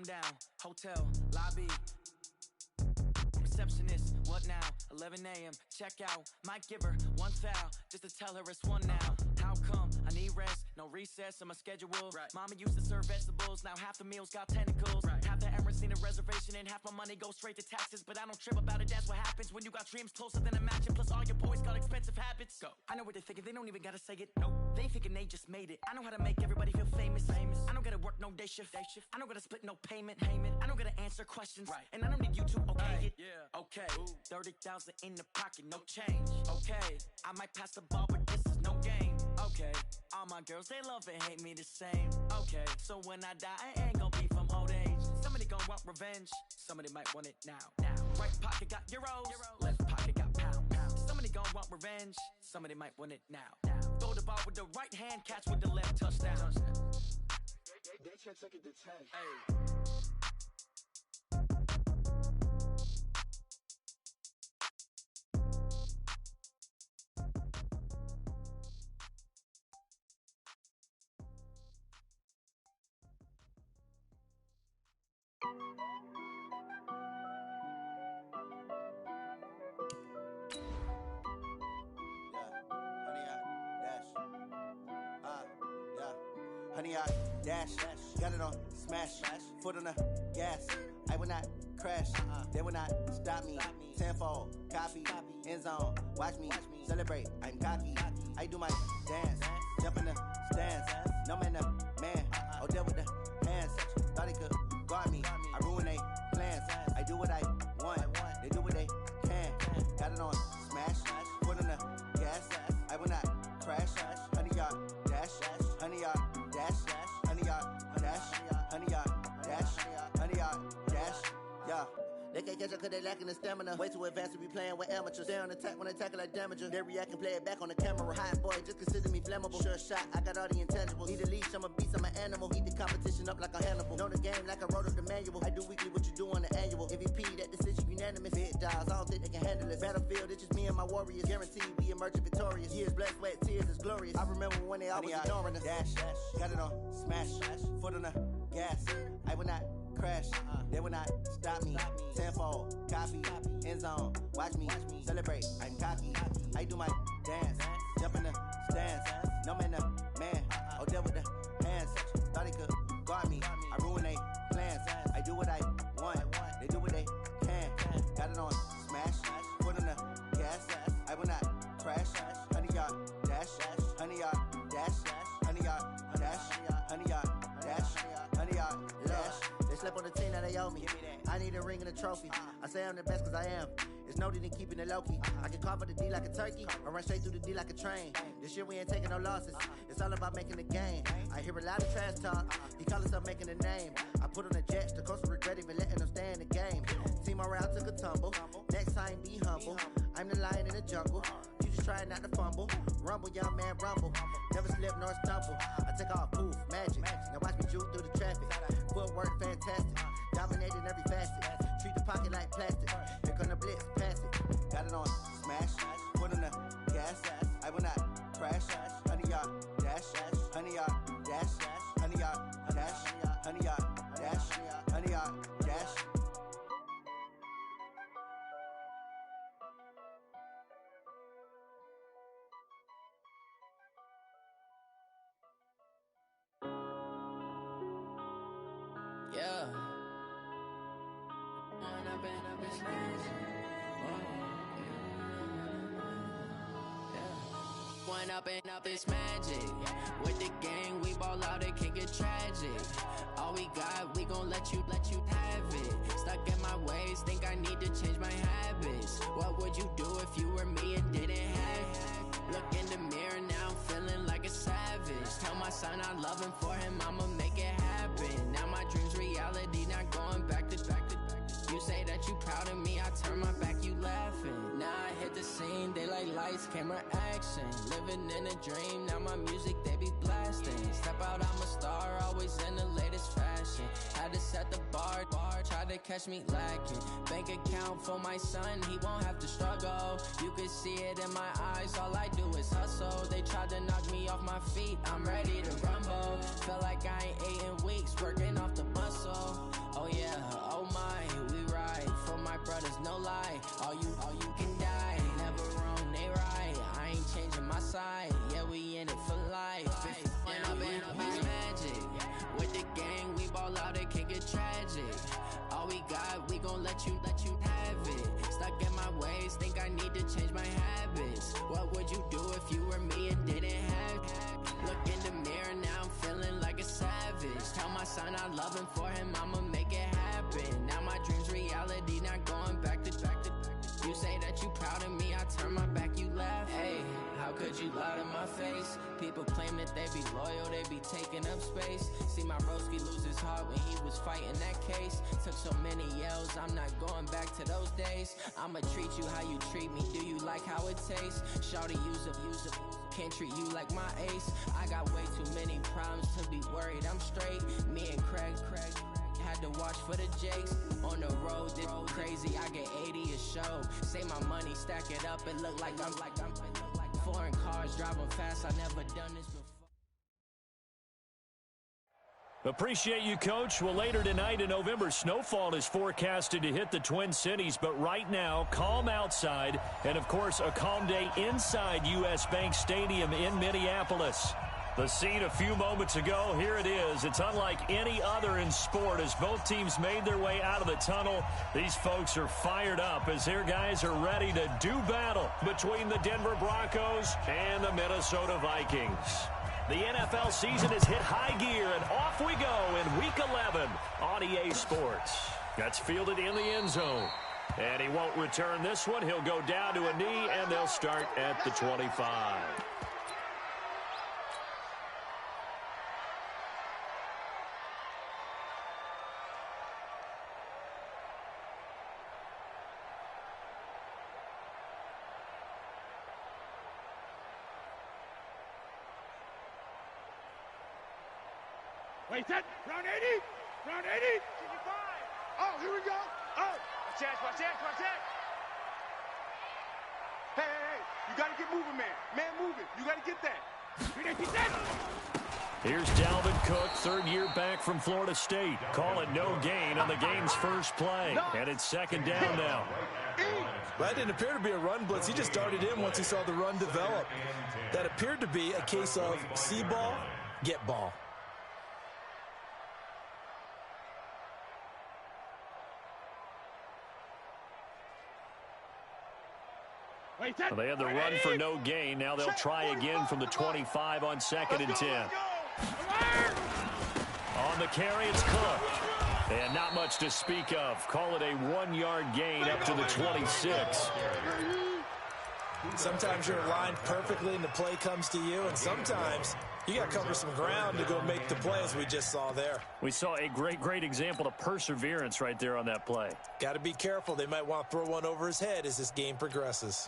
calm down. Hotel, lobby. Receptionist, what now? 11 a.m. check out. Might give her one foul just to tell her it's one now. How come? I need rest, no recess in my schedule. Right. Mama used to serve vegetables, now half the meals got tentacles. Right. Half the Emirates need a reservation and half my money goes straight to taxes. But I don't trip about it, that's what happens when you got dreams closer than a match. And plus all your boys got expensive habits. Go. I know what they're thinking, they don't even gotta say it. Nope. They thinking they just made it. I know how to make everybody feel famous. I don't gotta work no day shift. I don't gotta split no payment. I don't gotta answer questions. Right. And I don't need you to okay it. Yeah. Okay. 30,000 in the pocket, no change. Okay. I might pass the ball, but this is no game. Okay. All my girls, they love and hate me the same. Okay. So when I die, I ain't gon' be from old age. Somebody gon' want revenge. Somebody might want it now. Right pocket got euros. Left pocket got pounds. Somebody gon' want revenge. Somebody might want it now. Throw the ball with the right hand, catch with the left, touchdown. They can't take it to 10. Hey. Honey, I dash, got it on smash, foot on the gas. I will not crash, they will not stop me. Tenfold, copy, end zone, watch me celebrate. I'm cocky, I do my dance, jump in the stands. No man, the man, oh deal with the hands. Thought he could guard me, I ruin they plans. I do what I want, they do what they can. Got it on smash, foot on the gas. I will not crash, honey, y'all dash, honey, y'all dash, honey, y'all dash, honey, y'all dash, honey, y'all dash, yeah. They can't catch up cause they lacking the stamina. Way too advanced to be playing with amateurs. Stay on attack when they tackle like damager. They react and play it back on the camera. Hot boy, just consider me flammable. Sure shot, I got all the intangibles. Need a leash, I'm a beast, I'm an animal. Heat the competition up like a Hannibal. Know the game like I wrote up the manual. I do weekly what you do on the annual. MVP, that decision unanimous. Big dogs, I don't think they can handle it. Battlefield, it's just me and my warriors. Guaranteed we emerging victorious. Years, blood, sweat, tears, it's glorious. I remember when they always ignoring us. Dash, got it on smash, foot on the gas. I will not crash, they will not stop me. Tenfold, copy, end zone, watch me celebrate. I'm cocky, I do my dance, jump in the stands. No man, the man, oh deal with the hands. Thought he could guard me, I ruin they plans. I do what I want, they do what they can. Got it on smash, foot on the gas. I will not crash, honey, y'all dash, honey, y'all dash, honey, y'all dash, honey, y'all dash, honey, y'all dash. They slept on the team, now they owe me. I need a ring and a trophy. I say I'm the best cause I am. It's no need in keeping it low-key. I can carve for the D like a turkey, or run straight through the D like a train. This year we ain't taking no losses. It's all about making the game. I hear a lot of trash talk. He call himself making a name. I put on the jets, the coach will regret even letting them stay in the game. Team morale took a tumble. Next time be humble. I'm the lion in the jungle. You just try not to fumble. Rumble, young man, rumble. Never slip nor stumble. I take off, poof, magic. Now watch me juke through the traffic. Footwork fantastic. Dominating every facet. Treat the pocket like plastic. Here come the blitz, pass it. Got it on smash, foot on the gas. I will not crash, honey, y'all dash, honey, y'all dash, honey, y'all dash, honey, y'all dash, honey, y'all dash. Yeah. One up and up is magic. With the gang, we ball out, it can get tragic. All we got, we gon' let you have it. Stuck in my ways, think I need to change my habits. What would you do if you were me and didn't have it? Look in the mirror, now I'm feeling like a savage. Tell my son I love him, for him I'ma make it happen. Now my dream's reality, not going back to. You say that you proud of me, I turn my back, you laughing. Now I hit the scene, they like lights, camera, action. Living in a dream, now my music, they be blasting. Step out, I'm a star, always in the latest fashion. Had to set the bar, try to catch me lacking. Bank account for my son, he won't have to struggle. You can see it in my eyes, all I do is hustle. They tried to knock me off my feet, I'm ready to rumble. Feel like I ain't ate in weeks, working off the muscle. all you can die. Never wrong, they right. I ain't changing my side. Yeah, we in it for life. If up in magic. With the gang, we ball out, it can get tragic. All we got, we gon' let you have it. Stuck in my ways, think I need to change my habits. What would you do if you were me and didn't have it? Look in the mirror, now I'm feeling like a savage. Tell my son I love him, for him I'ma make it happen. Now my dream's reality, not going back to. You say that you proud of me, I turn my back, you laugh. Hey, how could you lie to my face? People claim that they be loyal, they be taking up space. See my broski lose his heart when he was fighting that case. Took so many yells, I'm not going back to those days. I'ma treat you how you treat me, do you like how it tastes? Shawty, use up, can't treat you like my ace. I got way too many problems to be worried, I'm straight. Me and Craig had to watch for the Jakes. On the road, this crazy, I get 80 a show. Say my money, stack it up, it look like I'm foreign cars, driving fast, I never done this before. Appreciate you, Coach. Well, later tonight in November, snowfall is forecasted to hit the Twin Cities, but right now, calm outside, and of course, a calm day inside U.S. Bank Stadium in Minneapolis. The scene a few moments ago, here it is. It's unlike any other in sport as both teams made their way out of the tunnel. These folks are fired up as their guys are ready to do battle between the Denver Broncos and the Minnesota Vikings. The NFL season has hit high gear, and off we go in Week 11 on EA Sports. That's fielded in the end zone. And he won't return this one. He'll go down to a knee, and they'll start at the 25. Wait, set. Round 80. Round 80. 65. Oh, here we go. Oh. Watch that. Hey. You got to get moving, man. Man moving. You got to get that. Here's Dalvin Cook, third year back from Florida State. Call it no gain on the game's first play. And it's second down now. That didn't appear to be a run blitz. He just darted in once he saw the run develop. That appeared to be a case of see ball, get ball. Well, they had the run for no gain. Now they'll try again from the 25 on 2nd and 10. On the carry, it's Cook. And not much to speak of. Call it a 1-yard gain up to the 26. Sometimes you're aligned perfectly and the play comes to you, and sometimes you got to cover some ground to go make the play, as we just saw there. We saw a great example of perseverance right there on that play. Got to be careful. They might want to throw one over his head as this game progresses.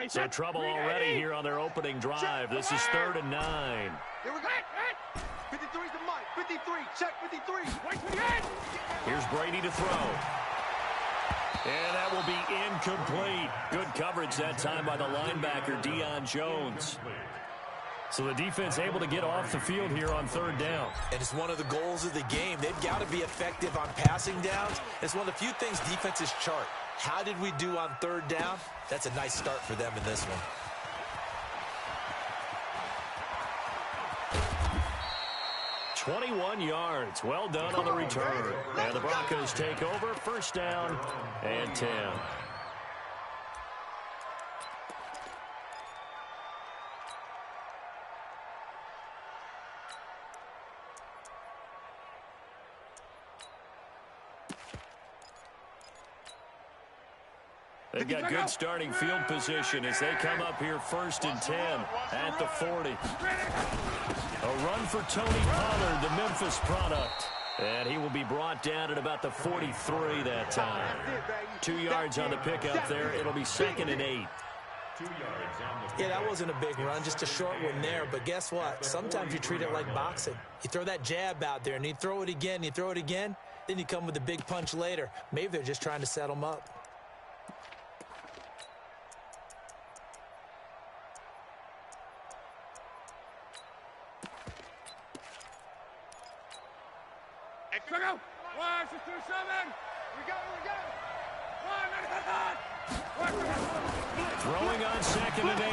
So trouble already here on their opening drive. This is 3rd and 9. Here we go. 53's the mic. 53. Check 53. Here's Brady to throw. And that will be incomplete. Good coverage that time by the linebacker, Deion Jones. So the defense able to get off the field here on 3rd down. And it's one of the goals of the game. They've got to be effective on passing downs. It's one of the few things defenses chart. How did we do on 3rd down? That's a nice start for them in this one. "21 yards. Well done on the return. And the Broncos take over. 1st down and 10. They've got good starting field position as they come up here 1st and 10 at the 40. A run for Tony Pollard, the Memphis product. And he will be brought down at about the 43 that time. 2 yards on the pickup there. It'll be 2nd and 8. Yeah, that wasn't a big run, just a short one there. But guess what? Sometimes you treat it like boxing. You throw that jab out there, and you throw it again, then you come with a big punch later. Maybe they're just trying to set them up. on 2nd and 8.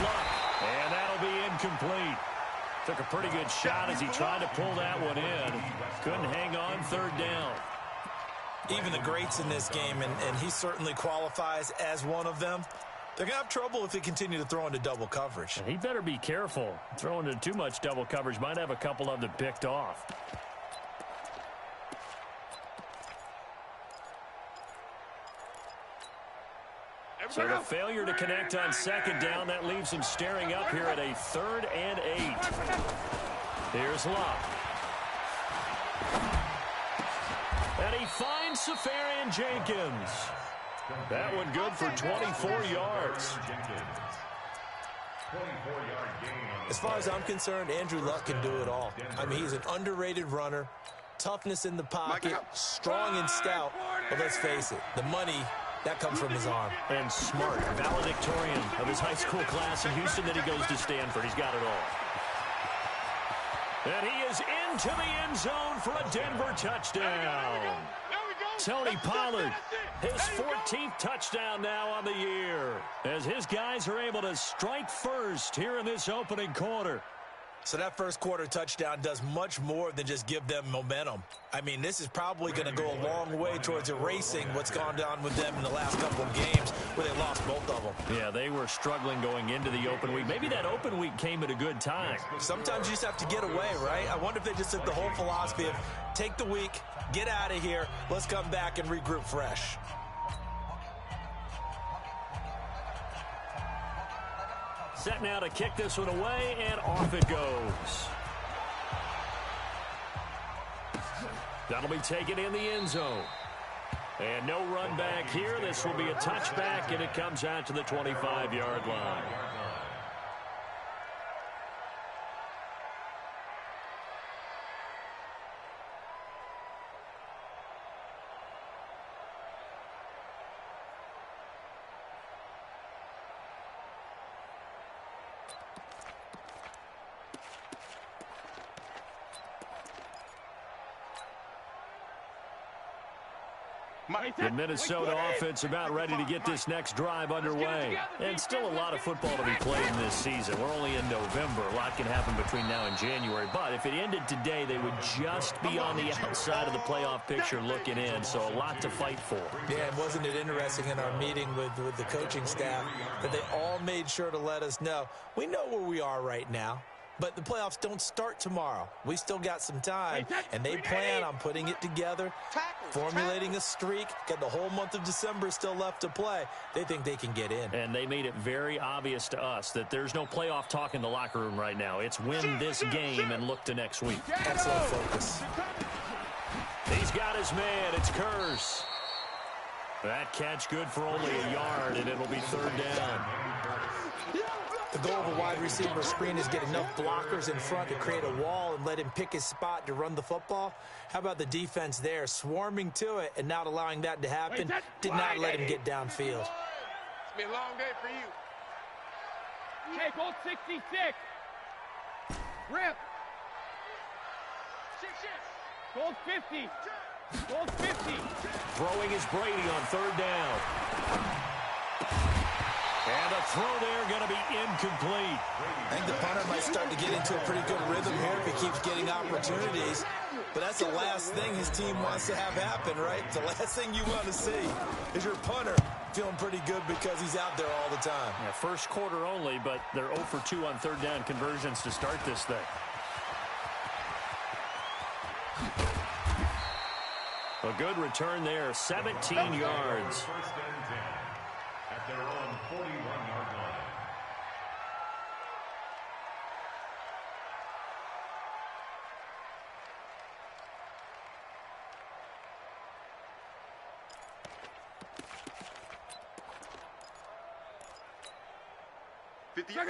Luck, and that'll be incomplete. Took a pretty good shot as he tried to pull that one in. Couldn't hang on 3rd down. Even the greats in this game, and he certainly qualifies as one of them, they're going to have trouble if they continue to throw into double coverage. He better be careful. Throwing into too much double coverage might have a couple of them picked off. So the failure to connect on 2nd down, that leaves him staring up here at a 3rd and 8. Here's Luck. And he finds Safarian Jenkins. That one good for 24 yards. As far as I'm concerned, Andrew Luck can do it all. I mean, he's an underrated runner, toughness in the pocket, strong and stout. But let's face it, the money, that comes from his arm. And smart, valedictorian of his high school class in Houston. Then he goes to Stanford. He's got it all. And he is into the end zone for a Denver touchdown. Tony Pollard, his 14th touchdown now on the year, as his guys are able to strike first here in this opening quarter. So that first quarter touchdown does much more than just give them momentum. I mean, this is probably going to go a long way towards erasing what's gone down with them in the last couple of games where they lost both of them. Yeah, they were struggling going into the open week. Maybe that open week came at a good time. Sometimes you just have to get away, right? I wonder if they just took the whole philosophy of take the week, get out of here, let's come back and regroup fresh. Set now to kick this one away, and off it goes. That'll be taken in the end zone. And no run back here. This will be a touchback, and it comes out to the 25-yard line. The Minnesota offense about ready to get this next drive underway. And still a lot of football to be played in this season. We're only in November. A lot can happen between now and January. But if it ended today, they would just be on the outside of the playoff picture looking in. So a lot to fight for. Yeah, and wasn't it interesting in our meeting with the coaching staff that they all made sure to let us know, we know where we are right now. But the playoffs don't start tomorrow. We still got some time, and they plan on putting it together, formulating a streak, got the whole month of December still left to play. They think they can get in. And they made it very obvious to us that there's no playoff talk in the locker room right now. It's win this game and look to next week. Excellent focus. He's got his man. It's Kurz. That catch good for only a yard, and it'll be 3rd down. The goal of a wide receiver screen is get enough blockers in front to create a wall and let him pick his spot to run the football. How about the defense there, swarming to it and not allowing that to happen? Did not let him get downfield. It's been a long day for you. Hey, gold 66. Rip. Gold 50. Gold 50. Throwing is Brady on 3rd down. And the throw there going to be incomplete. I think the punter might start to get into a pretty good rhythm here if he keeps getting opportunities. But that's the last thing his team wants to have happen, right? The last thing you want to see is your punter feeling pretty good because he's out there all the time. Yeah, first quarter only, but they're 0 for 2 on 3rd down conversions to start this thing. A good return there, 17 yards. At their own 41-yard line.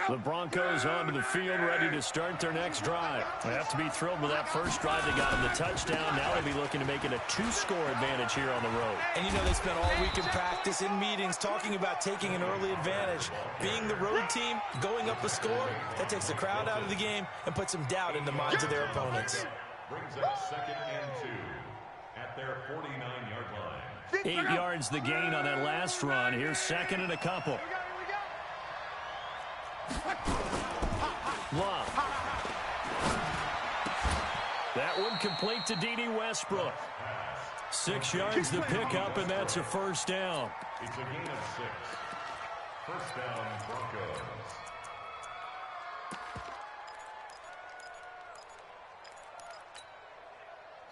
The Broncos onto the field, ready to start their next drive. They have to be thrilled with that first drive. They got them the touchdown. Now they'll be looking to make it a 2-score advantage here on the road. And you know they spent all week in practice, in meetings, talking about taking an early advantage. Being the road team, going up a score, that takes the crowd out of the game and puts some doubt in the minds of their opponents. Brings up 2nd and 2 at their 49-yard line. 8 yards the gain on that last run. Here's 2nd and a couple. Love. That one complete to D.D. Westbrook. 6 yards to pick up, and that's a first down. It's a gain of 6. First down, Broncos.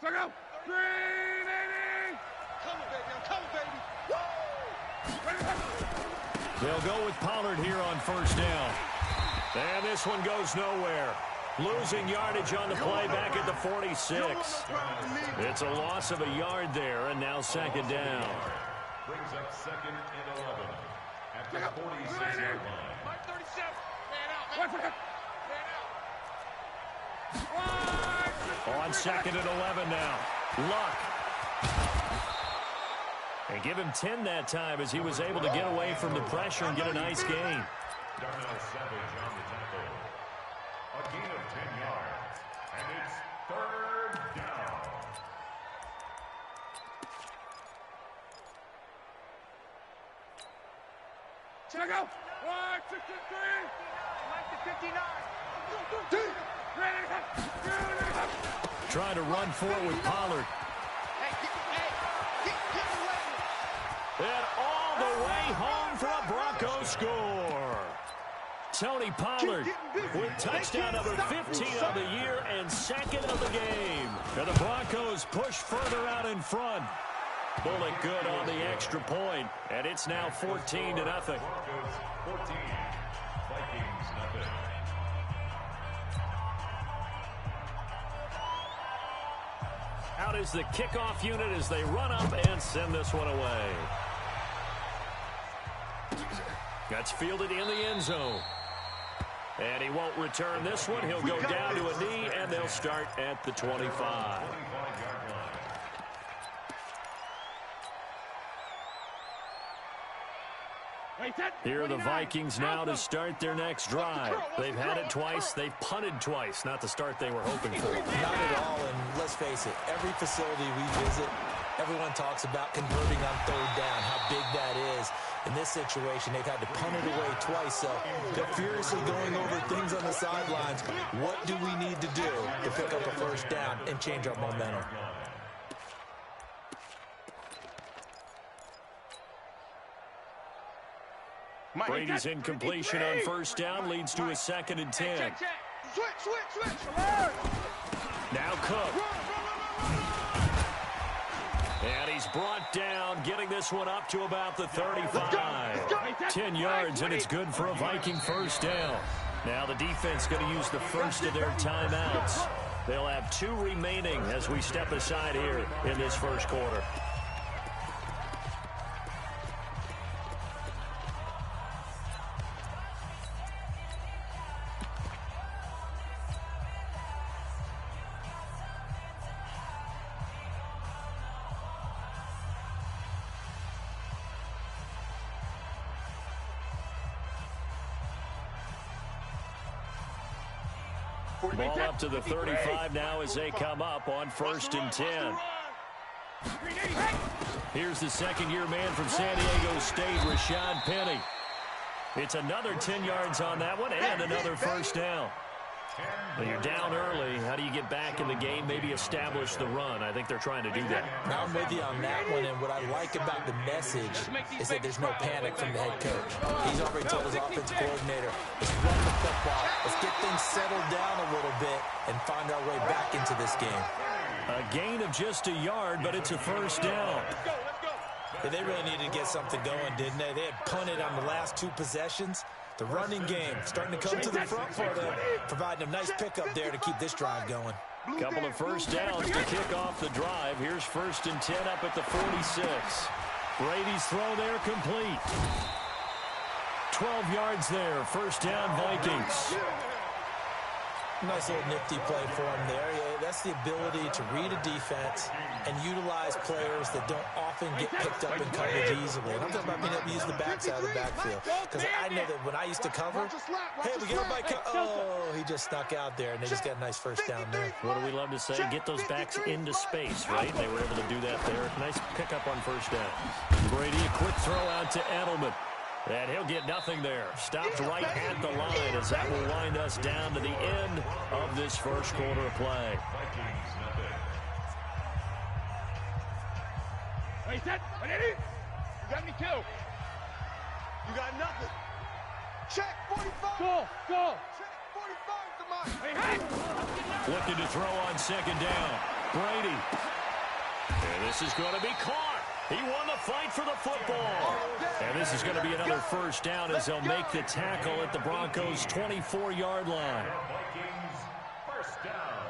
Second out. 380. Come on, baby. I'm coming, baby. Woo! They'll go with Pollard here on first down. And this one goes nowhere. Losing yardage on the play back at the 46. It's a loss of a yard there, and now second down. Brings up second and 11 at the 46-yard line. 37. Man out. Man out. On second and 11 now. Luck. And give him 10 that time as he was able to get away from the pressure and get a nice gain. Darnell Savage on the tackle. A gain of 10 yards. And it's third down. Check out. 163. Mike to 59. Trying to run for it with Pollard. And all the way home for a Broncos score. Tony Pollard with touchdown number 15 of the year and second of the game. And the Broncos push further out in front. Bullet good on the extra point, and it's now 14-0. Broncos 14, Vikings nothing. Out is the kickoff unit as they run up and send this one away. That's fielded in the end zone. And he won't return this one. He'll go down to a knee, and they'll start at the 25. Here are the Vikings now to start their next drive. They've had it twice. They've punted twice. Not the start they were hoping for. Not at all, and let's face it, every facility we visit, everyone talks about converting on third down, how big that is. In this situation, they've had to punt it away twice, so they're furiously going over things on the sidelines. What do we need to do to pick up a first down and change our momentum? Brady's incompletion on first down leads to a 2nd and 10. Switch. Now Cook. And he's brought down, getting this one up to about the 35. 10 yards, and it's good for a Viking first down. Now the defense going to use the first of their timeouts. They'll have 2 remaining as we step aside here in this first quarter. Ball up to the 35 now as they come up on 1st and 10. Here's the second-year man from San Diego State, Rashad Penny. It's another 10 yards on that one and another first down. When you're down early, how do you get back in the game, maybe establish the run? I think they're trying to do that. Now I'm with you on that one, and what I like about the message is that there's no panic from the head coach. He's already told his offensive coordinator, let's run the football, let's get things settled down a little bit and find our way back into this game. A gain of just a yard, but it's a first down. Yeah, they really needed to get something going, didn't they? They had punted on the last 2 possessions. The running game starting to come to the front for them, providing a nice pickup there to keep this drive going. Couple of first downs to kick off the drive. Here's 1st and 10 up at the 46. Brady's throw there complete. 12 yards there. First down, Vikings. Nice little nifty play for him there. Yeah, that's the ability to read a defense and utilize players that don't often get picked up in coverage easily. And I'm talking about being able to use the backside of the backfield. Because I know that when I used to cover, hey, we got everybody oh, he just snuck out there, and they just got a nice first down there. What do we love to say? Get those backs into space, right? They were able to do that there. Nice pickup on first down. Brady, a quick throw out to Edelman. And he'll get nothing there. Stopped right at the line as that will wind us down to the end of this first quarter of play. Wait, set. Ready? You got me too. You got nothing. Check 45. Go. Check 45 to mine. Hey. Looking to throw on second down. Brady. And this is going to be caught. He won the fight for the football. And this is going to be another first down as they'll make the tackle at the Broncos' 24-yard line. Vikings first down.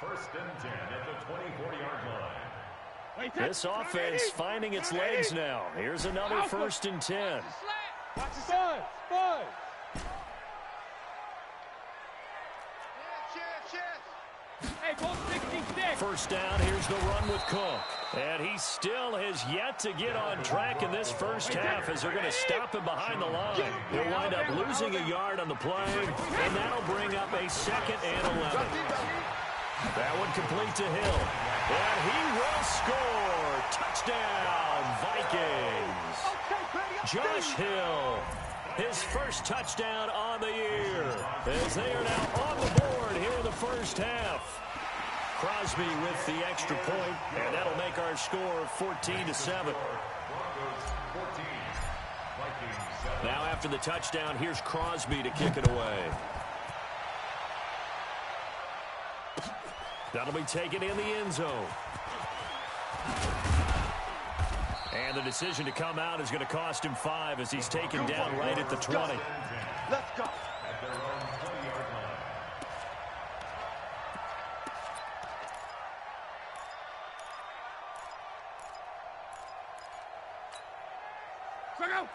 First and 10 at the 24-yard line. This offense finding its legs now. Here's another first and 10. Watch the side. Hey, goal 66. First down, here's the run with Cook. And he still has yet to get on track in this first half as they're going to stop him behind the line. He'll wind up losing a yard on the play, and that'll bring up a second and 11. That one complete to Hill. And he will score. Touchdown, Vikings. Josh Hill, his first touchdown on the year, as they are now on the board here in the first half. Crosby with the extra point, and that'll make our score 14-7. Now after the touchdown, here's Crosby to kick it away. That'll be taken in the end zone. And the decision to come out is going to cost him 5 as he's taken down right at the 20. Let's go. At their own 20-yard line.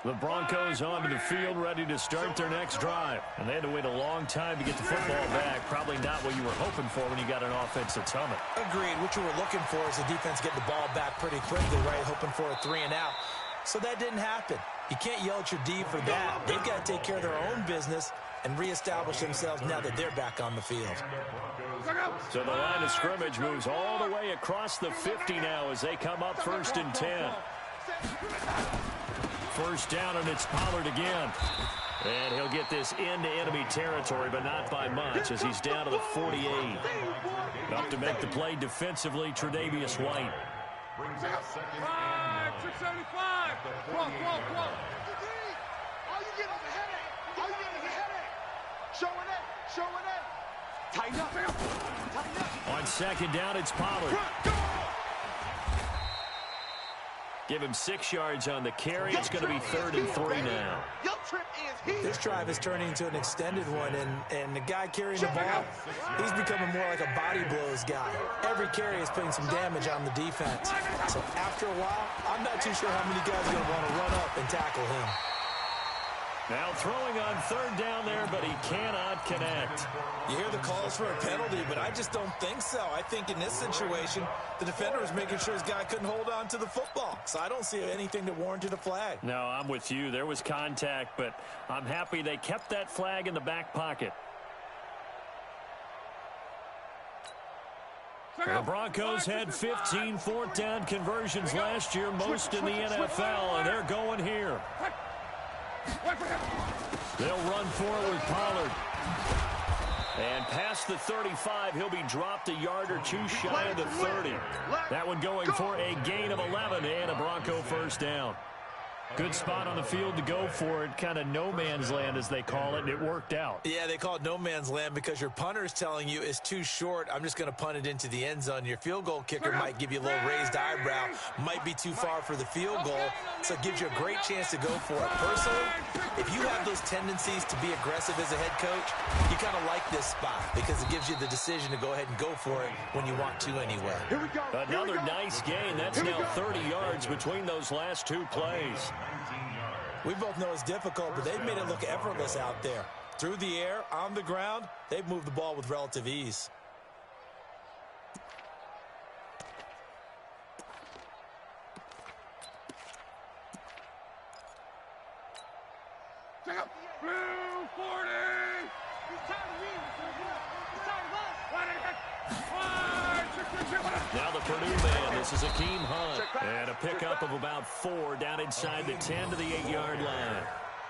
The Broncos onto the field, ready to start their next drive. And they had to wait a long time to get the football back. Probably not what you were hoping for when you got an offense that's humming. Agreed. What you were looking for is the defense getting the ball back pretty quickly, right? Hoping for a 3 and out. So that didn't happen. You can't yell at your D for that. They've got to take care of their own business and reestablish themselves now that they're back on the field. So the line of scrimmage moves all the way across the 50 now as they come up first and 10. First down, and it's Pollard again. And he'll get this into enemy territory, but not by much as he's down to the 48. Up to make the play defensively, Tre'Davious White. Brings out second and 675. Come on. All you get is a headache. Showing it. Tighten up. On second down, it's Pollard. Give him 6 yards on the carry. It's going to be 3rd and 3 now. This drive is turning into an extended one, and the guy carrying the ball, he's becoming more like a body blows guy. Every carry is putting some damage on the defense. So after a while, I'm not too sure how many guys are going to want to run up and tackle him. Now throwing on 3rd down there, but he cannot connect. You hear the calls for a penalty, but I just don't think so. I think in this situation, the defender was making sure his guy couldn't hold on to the football. So I don't see anything that warranted a flag. No, I'm with you. There was contact, but I'm happy they kept that flag in the back pocket. The Broncos had 15 4th down conversions last year, most in the NFL, and they're going here. They'll run for it with Pollard. And past the 35, he'll be dropped a yard or 2 shy of the 30. That one going for a gain of 11 and a Bronco first down. Good spot on the field to go for it, kind of no man's land as they call it, and it worked out. Yeah, they call it no man's land because your punter is telling you it's too short. I'm just going to punt it into the end zone. Your field goal kicker might give you a little raised eyebrow, might be too far for the field goal, so it gives you a great chance to go for it. Personally, if you have those tendencies to be aggressive as a head coach, you kind of like this spot because it gives you the decision to go ahead and go for it when you want to anyway. Another nice gain. That's now 30 yards between those last 2 plays. We both know it's difficult, but they've made it look effortless out there. Through the air, on the ground, they've moved the ball with relative ease. Check out. Blue 40. He's tired of me. He's tired of us. 1, 6, Now the Purdue man, this is Akeem Hunt. And a pickup of about 4 down inside the 10 to the 8-yard line.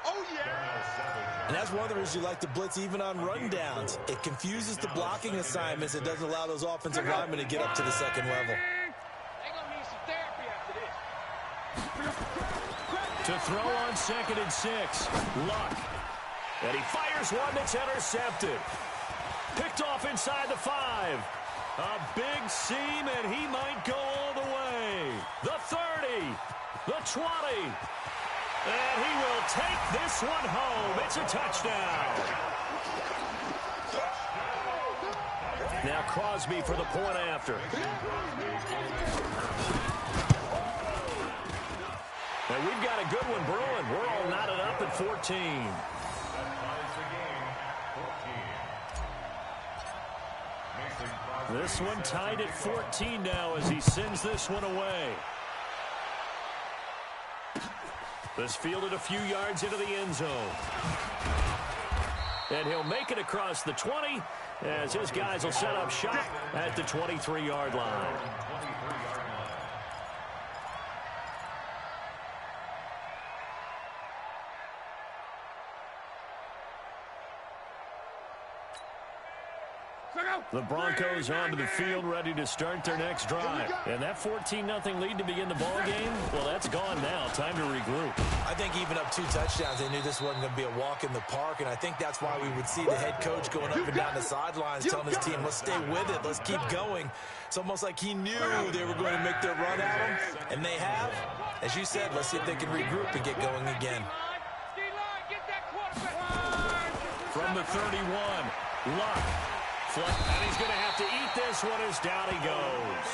Oh, yeah! And that's one of the reasons you like to blitz even on rundowns. It confuses the blocking assignments. It doesn't allow those offensive linemen to get up to the second level. They're going to need some therapy after this. To throw on 2nd and 6. Luck. And he fires one that's intercepted. Picked off inside the 5. A big seam, and he might go all the way. The 30. The 20. And he will take this one home. It's a touchdown. Now Crosby for the point after. And we've got a good one brewing. We're all knotted up at 14. This one tied at 14 now as he sends this one away. This fielded a few yards into the end zone. And he'll make it across the 20 as his guys will set up shop at the 23-yard line. The Broncos onto the field, ready to start their next drive. And that 14-0 lead to begin the ball game, well, that's gone now. Time to regroup. I think even up 2 touchdowns, they knew this wasn't going to be a walk in the park, and I think that's why we would see the head coach going up and down the sidelines telling his team, let's stay with it, let's keep going. It's almost like he knew they were going to make their run at him, and they have. As you said, let's see if they can regroup and get going again. From the 31, Luck. And he's going to have to eat this one as down he goes.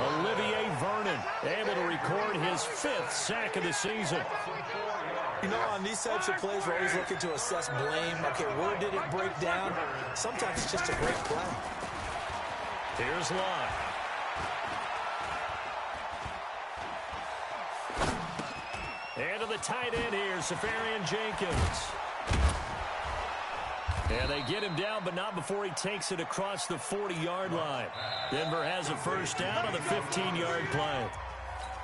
Olivier Vernon able to record his 5th sack of the season. You know, on these types of plays, we're always looking to assess blame. Okay, where did it break down? Sometimes it's just a great play. Here's Luck. And to the tight end here, Safarian Jenkins. And they get him down, but not before he takes it across the 40-yard line. Denver has a first down on the 15-yard play.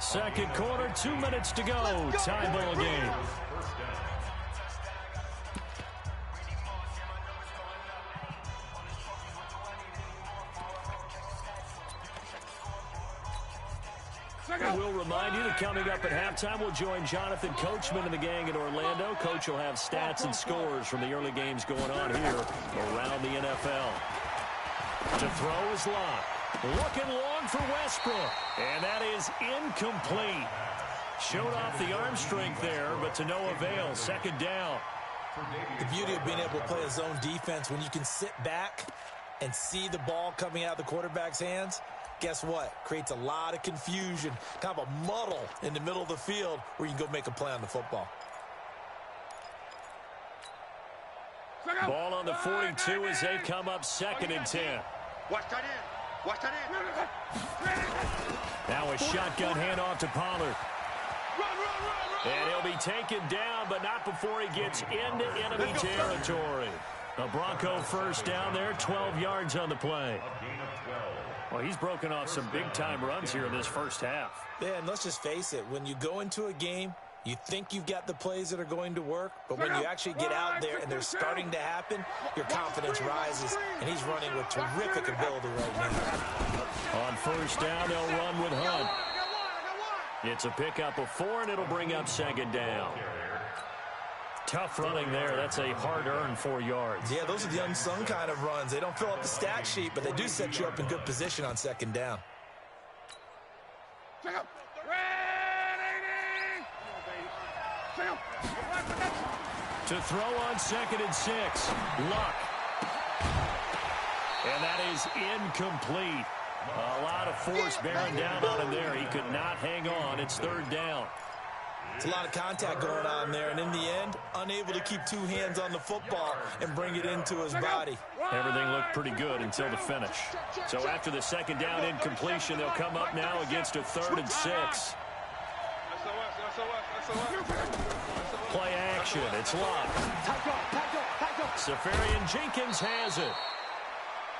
Second quarter, 2 minutes to go. Tie ball game. We'll remind you that coming up at halftime, we'll join Jonathan Coachman and the gang in Orlando. Coach will have stats and scores from the early games going on here around the NFL. To throw is Locke. Looking long for Westbrook. And that is incomplete. Showed off the arm strength there, but to no avail. Second down. The beauty of being able to play a zone defense when you can sit back and see the ball coming out of the quarterback's hands. Guess what? Creates a lot of confusion, kind of a muddle in the middle of the field where you can go make a play on the football. Ball on the 42 as they come up 2nd and 10. Watch that in. Watch that in. Now a shotgun handoff to Pollard. And he'll be taken down, but not before he gets into enemy territory. A Bronco first down there, 12 yards on the play. Well, he's broken off some big-time runs here in this first half. Yeah, and let's just face it. When you go into a game, you think you've got the plays that are going to work, but when you actually get out there and they're starting to happen, your confidence rises, and he's running with terrific ability right now. On first down, they'll run with Hunt. It's a pickup of 4, and it'll bring up 2nd down. Tough running there. That's a hard-earned 4 yards. Yeah, those are the unsung kind of runs. They don't fill up the stat sheet, but they do set you up in good position on 2nd down. To throw on 2nd and 6. Luck. And that is incomplete. A lot of force bearing down on him there. He could not hang on. It's 3rd down. It's a lot of contact going on there, and in the end, unable to keep 2 hands on the football and bring it into his body. Everything looked pretty good until the finish. So after the 2nd down incompletion, they'll come up now against a 3rd and 6. Play action. It's Locke. Safarian Jenkins has it.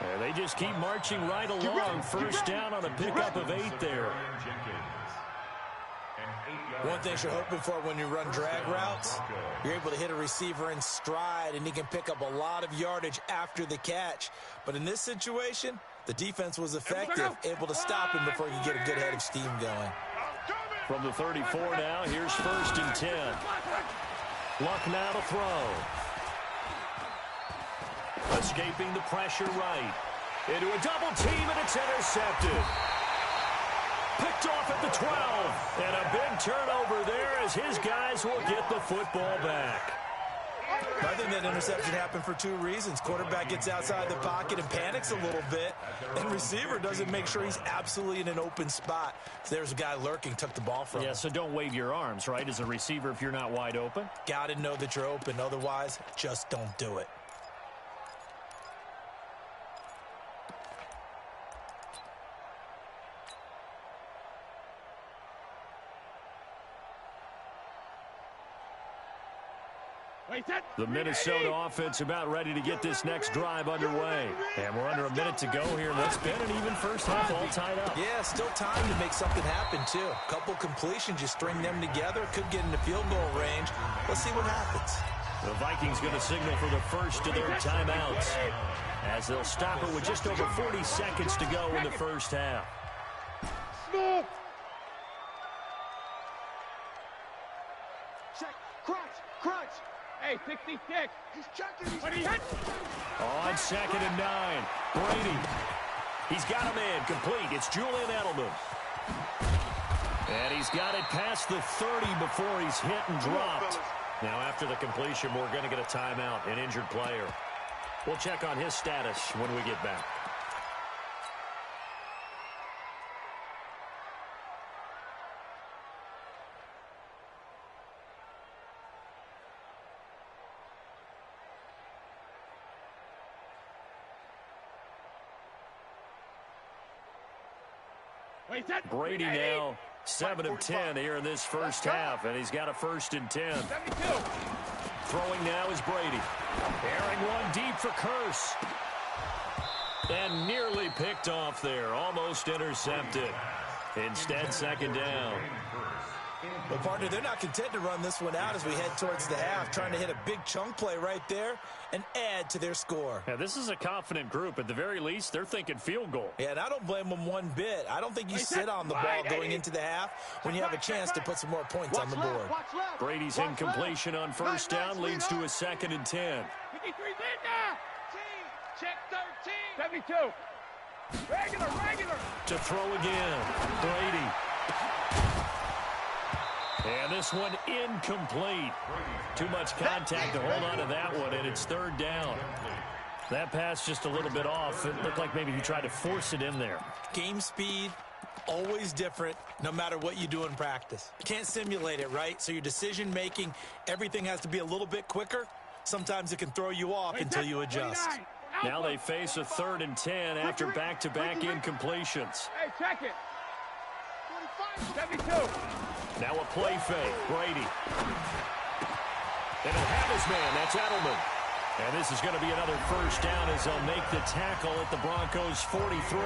And they just keep marching right along. First down on a pickup of 8 there. One thing you're hoping for when you run drag routes, you're able to hit a receiver in stride, and he can pick up a lot of yardage after the catch. But in this situation, the defense was effective, able to stop him before he could get a good head of steam going. From the 34 now, here's 1st and 10. Luck now to throw. Escaping the pressure right. Into a double team, and it's intercepted. Picked off at the 12. And a big turnover there as his guys will get the football back. I think that interception happened for 2 reasons. Quarterback gets outside the pocket and panics a little bit, and receiver doesn't make sure he's absolutely in an open spot. So there's a guy lurking, took the ball from him. Yeah, so don't wave your arms, right, as a receiver if you're not wide open. Got to know that you're open. Otherwise, just don't do it. The Minnesota offense about ready to get this next drive underway. And we're under a minute to go here. What's been an even first half, all tied up. Yeah, still time to make something happen, too. A couple completions, you string them together, could get into field goal range. Let's see what happens. The Vikings going to signal for the first of their timeouts, as they'll stop it with just over 40 seconds to go in the first half. Check, crunch. Hey, 66. He's checking. What he hit? On 2nd and 9. Brady. He's got a man complete. It's Julian Edelman. And he's got it past the 30 before he's hit and dropped. Now, after the completion, we're going to get a timeout, an injured player. We'll check on his status when we get back. Brady now 7 of 10 here in this first half, and he's got a 1st and 10. 72. Throwing now is Brady. Airing one deep for Curse. And nearly picked off there. Almost intercepted. Instead, 2nd down. Well, partner, they're not content to run this one out as we head towards the half, trying to hit a big chunk play right there and add to their score. Yeah, this is a confident group. At the very least, they're thinking field goal. Yeah, and I don't blame them one bit. I don't think you sit on the ball going into the half when you have a chance to put some more points on the board. Brady's incompletion on 1st down leads to a 2nd and 10. 53 Linda. Check 13. 72. Regular. To throw again. Brady. And this one incomplete. Too much contact to hold on to that one, and it's 3rd down. That pass just a little bit off. It looked like maybe he tried to force it in there. Game speed, always different, no matter what you do in practice. You can't simulate it, right? So your decision-making, everything has to be a little bit quicker. Sometimes it can throw you off until you adjust. Now they face a 3rd and 10 after back-to-back incompletions. Hey, check it. 72. Now a play fake. Brady. And he'll have his man. That's Edelman. And this is going to be another 1st down as they'll make the tackle at the Broncos' 43.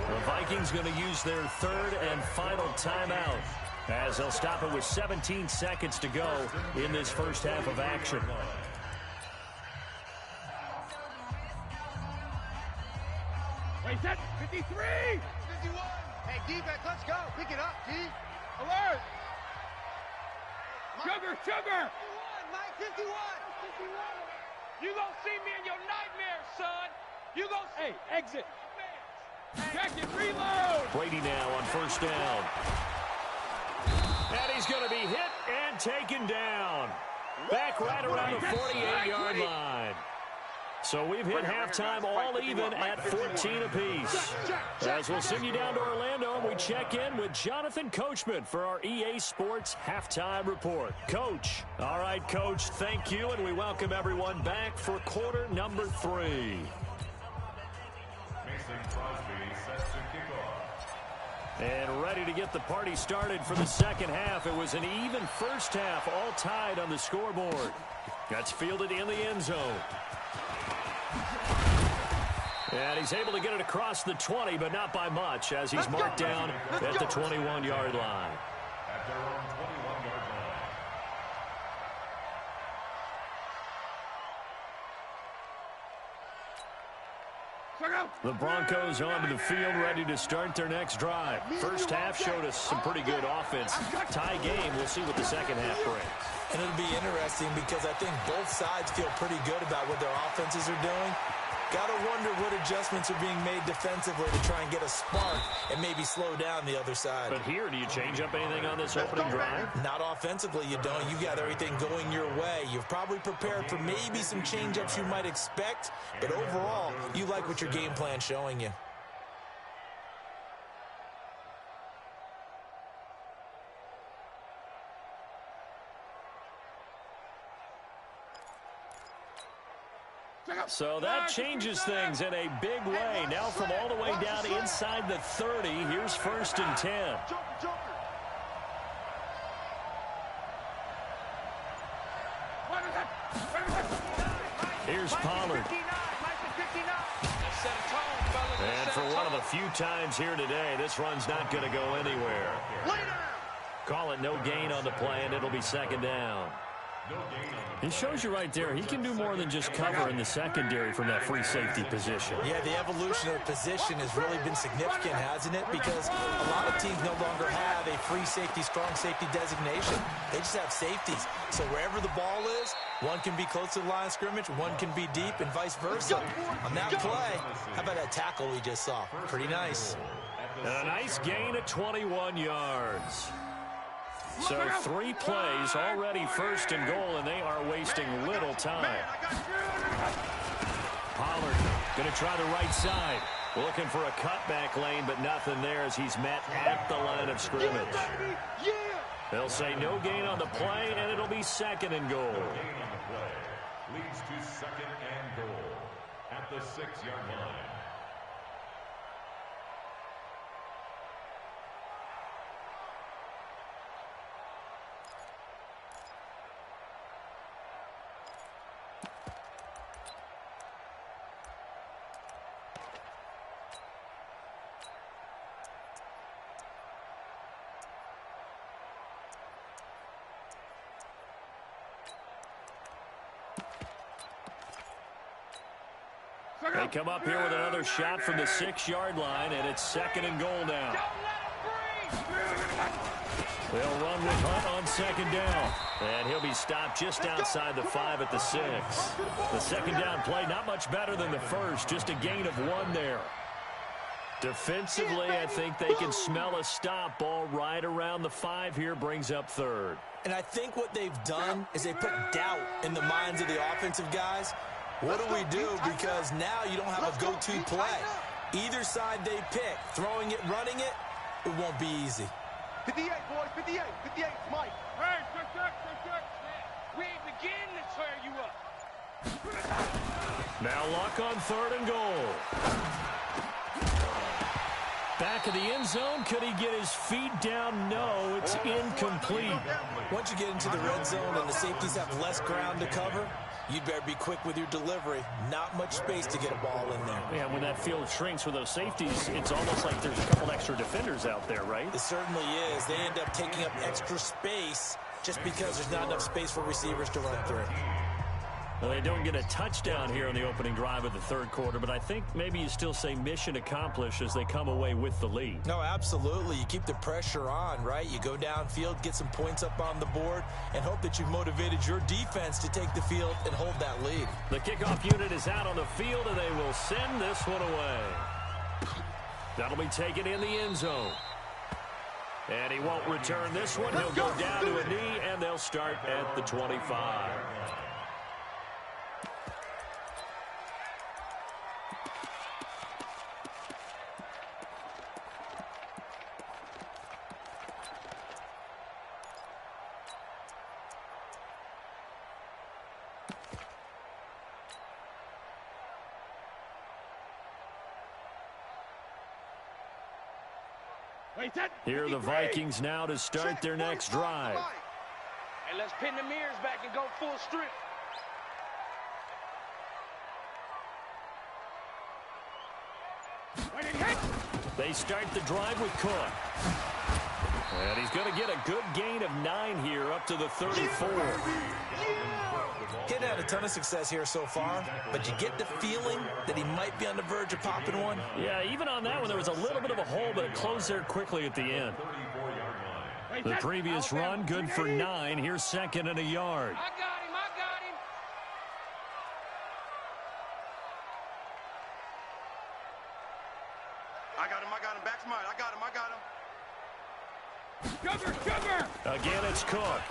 The Vikings going to use their 3rd and final timeout as they'll stop it with 17 seconds to go in this first half of action. Wait, set. 53. 51. Hey, defense, let's go. Pick it up, D. Alert. Sugar. 51, Mike, 51. You gonna see me in your nightmares, son. You gonna see. Hey, exit. Check it, reload. Brady now on 1st down. And he's going to be hit and taken down. Back right around the 48-yard line. So we've hit halftime all even at 14 apiece. As we'll send you down to Orlando, we check in with Jonathan Coachman for our EA Sports Halftime Report. Coach. All right, Coach, thank you, and we welcome everyone back for quarter number 3. Mason Crosby sets the kickoff. And ready to get the party started for the second half. It was an even first half, all tied on the scoreboard. That's fielded in the end zone. And he's able to get it across the 20, but not by much, as he's marked down at the 21-yard line. At their own 21-yard line. The Broncos onto the field, ready to start their next drive. First half showed us some pretty good offense. Tie game, we'll see what the second half brings. And it'll be interesting because I think both sides feel pretty good about what their offenses are doing. Got to wonder what adjustments are being made defensively to try and get a spark and maybe slow down the other side. But here, do you change up anything on this opening drive? Not offensively, you don't. You got everything going your way. You've probably prepared for maybe some change-ups you might expect, but overall, you like what your game plan's showing you. So that changes things in a big way. Now from all the way down inside the 30, here's 1st and 10. Here's Pollard. And for one of the few times here today, this run's not going to go anywhere. Call it no gain on the play, and it'll be 2nd down. He shows you right there, he can do more than just cover in the secondary from that free safety position. Yeah, the evolution of the position has really been significant, hasn't it? Because a lot of teams no longer have a free safety, strong safety designation. They just have safeties. So wherever the ball is, one can be close to the line of scrimmage, one can be deep, and vice versa. On that play, how about that tackle we just saw? Pretty nice. And a nice gain of 21 yards. So 3 plays, already 1st and goal, and they are wasting little time. Pollard going to try the right side. Looking for a cutback lane, but nothing there as he's met at the line of scrimmage. They'll say no gain on the play, and it'll be 2nd and goal. No gain on the play leads to 2nd and goal at the 6-yard line. They come up here with another shot from the 6-yard line, and it's 2nd and goal now. They'll run with Hunt on 2nd down, and he'll be stopped just outside the 5 at the 6. The 2nd down play, not much better than the first, just a gain of 1 there. Defensively, I think they can smell a stop. Ball right around the 5 here, brings up 3rd. And I think what they've done is they put doubt in the minds of the offensive guys. What do we do? Because now you don't have a go-to play. Either side they pick, throwing it, running it, it won't be easy. 58, boys, 58, 58, Mike. Hey, check. We ain't beginning to tear you up. Now Luck on 3rd and goal. Back of the end zone. Could he get his feet down? No, it's incomplete. Once you get into the red zone and the safeties have less ground to cover, you'd better be quick with your delivery. Not much space to get a ball in there. Yeah, when that field shrinks with those safeties, it's almost like there's a couple extra defenders out there, right? It certainly is. They end up taking up extra space just because there's not enough space for receivers to run through. Well, they don't get a touchdown here in the opening drive of the 3rd quarter, but I think maybe you still say mission accomplished as they come away with the lead. No, absolutely. You keep the pressure on, right? You go downfield, get some points up on the board, and hope that you've motivated your defense to take the field and hold that lead. The kickoff unit is out on the field, and they will send this one away. That'll be taken in the end zone. And he won't return this one. He'll go down to a knee, and they'll start at the 25. Here are the Vikings now to start their next drive. Hey, let's pin the mirrors back and go full strip. They start the drive with Cook. And he's going to get a good gain of 9 here up to the 34. Getting had a ton of success here so far, but you get the feeling that he might be on the verge of popping one. Yeah, even on that one, there was a little bit of a hole, but it closed there quickly at the end. The previous run, good for 9. Here's 2nd and a yard. I got him. Back smart. I got him. Sugar. Again, it's Cook.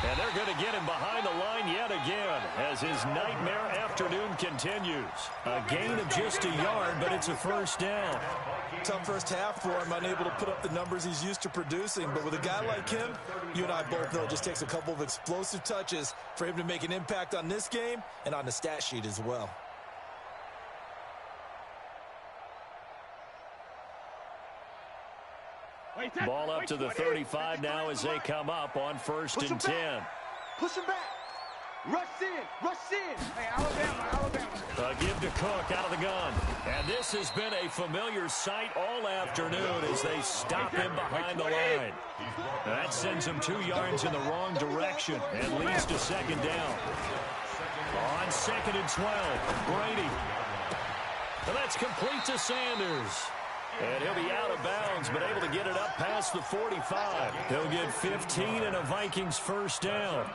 And they're going to get him behind the line yet again as his nightmare afternoon continues. A gain of just a yard, but it's a first down. Tough first half for him, unable to put up the numbers he's used to producing. But with a guy like him, you and I both know it just takes a couple of explosive touches for him to make an impact on this game and on the stat sheet as well. Ball up to the 35 now as they come up on 1st and 10. Push him back. Rush in. Hey, Alabama. A give to Cook out of the gun. And this has been a familiar sight all afternoon as they stop him behind the line. That sends him 2 yards in the wrong direction and leads to 2nd down. On 2nd and 12, Brady. And that's complete to Sanders. And he'll be out of bounds, but able to get it up past the 45. He'll get 15 and a Vikings first down.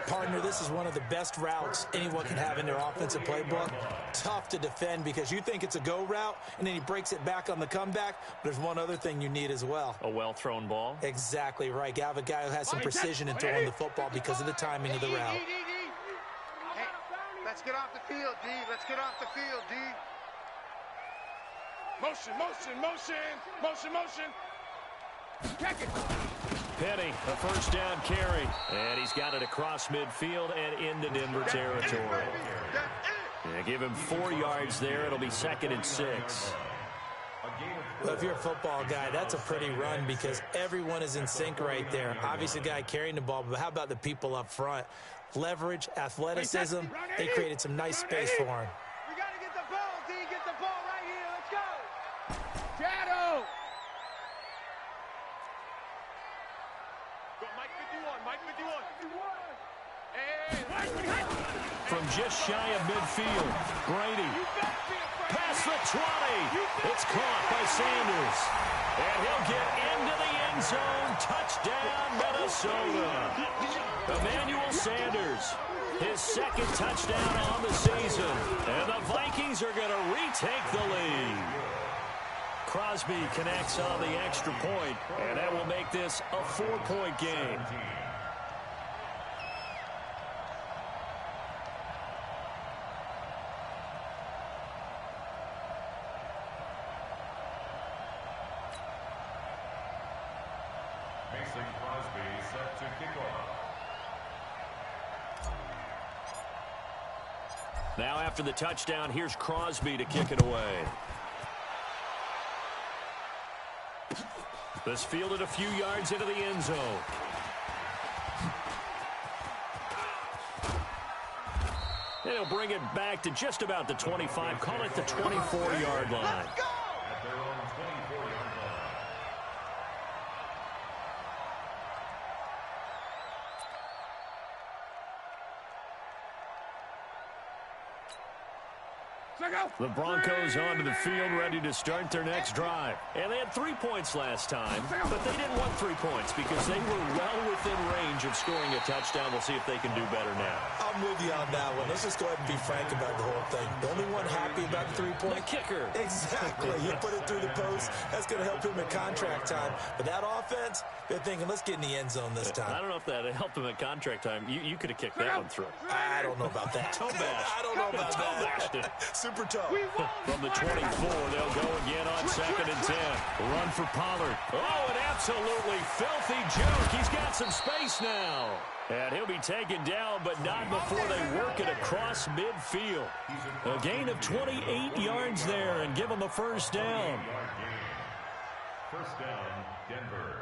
Partner, this is one of the best routes anyone can have in their offensive playbook. Tough to defend because you think it's a go route, and then he breaks it back on the comeback. But there's one other thing you need as well. A well-thrown ball. Exactly right. You have a guy who has some precision in throwing the football because of the timing of the route. Hey, let's get off the field, D. Let's get off the field, D. Motion. Check it. Penny, a first down carry. And he's got it across midfield and into Denver territory. Yeah, give him 4 yards there. It'll be 2nd and 6. Well, if you're a football guy, that's a pretty run because everyone is in sync right there. Obviously, the guy carrying the ball, but how about the people up front? Leverage, athleticism, they created some nice space for him. We got to get the ball, D. Get the ball right here. Let's go. Shadow. Go, Mike 51. Hey. From just shy of midfield, Brady. Past the 20. It's caught by Sanders. And he'll get into the end zone. Touchdown, Minnesota. Emmanuel Sanders, his 2nd touchdown on the season. And the Vikings are going to retake the lead. Crosby connects on the extra point, and that will make this a 4-point game. Now after the touchdown, here's Crosby to kick it away. This fielded a few yards into the end zone. And he'll bring it back to just about the 25. Call it the 24-yard line. The Broncos onto the field, ready to start their next drive. And they had 3 points last time, but they didn't want 3 points because they were well within range of scoring a touchdown. We'll see if they can do better now. I'm with you on that one. Let's just go ahead and be frank about the whole thing. The only one happy about the 3-point? The kicker. Exactly. You put it through the post. That's going to help him in contract time. But that offense, they're thinking, let's get in the end zone this time. I don't know if that helped him at contract time. You could have kicked that one through. I don't know about that. Toe bash. I don't know about that. Super toe. From the 24, they'll go again on 2nd and 10. Run for Pollard. Oh, an absolutely filthy juke. He's got some space now. And he'll be taken down, but not before they work it across midfield. A gain of 28 yards there and give him a first down. First down, Denver.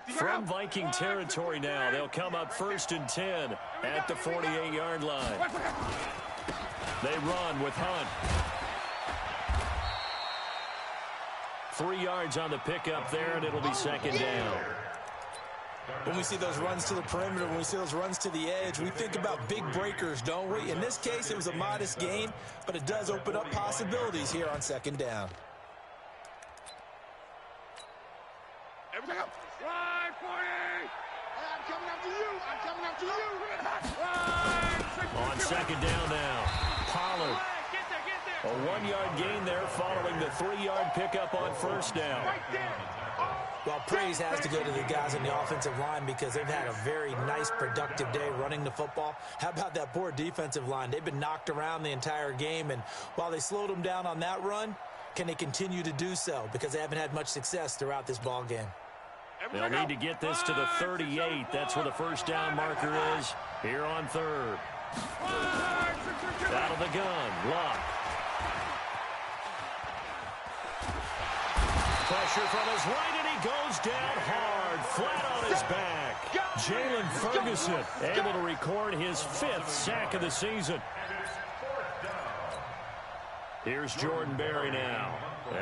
From Viking territory now, they'll come up 1st and 10 at the 48-yard line. They run with Hunt. 3 yards on the pickup there, and it'll be 2nd down. When we see those runs to the perimeter, when we see those runs to the edge, we think about big breakers, don't we? In this case, it was a modest gain, but it does open up possibilities here on 2nd down. Run, 40! I'm coming after you! I'm coming after you! Run! On 2nd down now, Pollard. A 1-yard gain there following the 3-yard pickup on 1st down. Well, praise has to go to the guys on the offensive line because they've had a very nice, productive day running the football. How about that poor defensive line? They've been knocked around the entire game, and while they slowed them down on that run, can they continue to do so? Because they haven't had much success throughout this ball game. They'll need to get this to the 38. That's where the 1st down marker is here on 3rd. Out of the gun, Luck. Pressure from his right, and he goes down hard, flat on his back. Jalen Ferguson able to record his 5th sack of the season. Here's Jordan Berry now,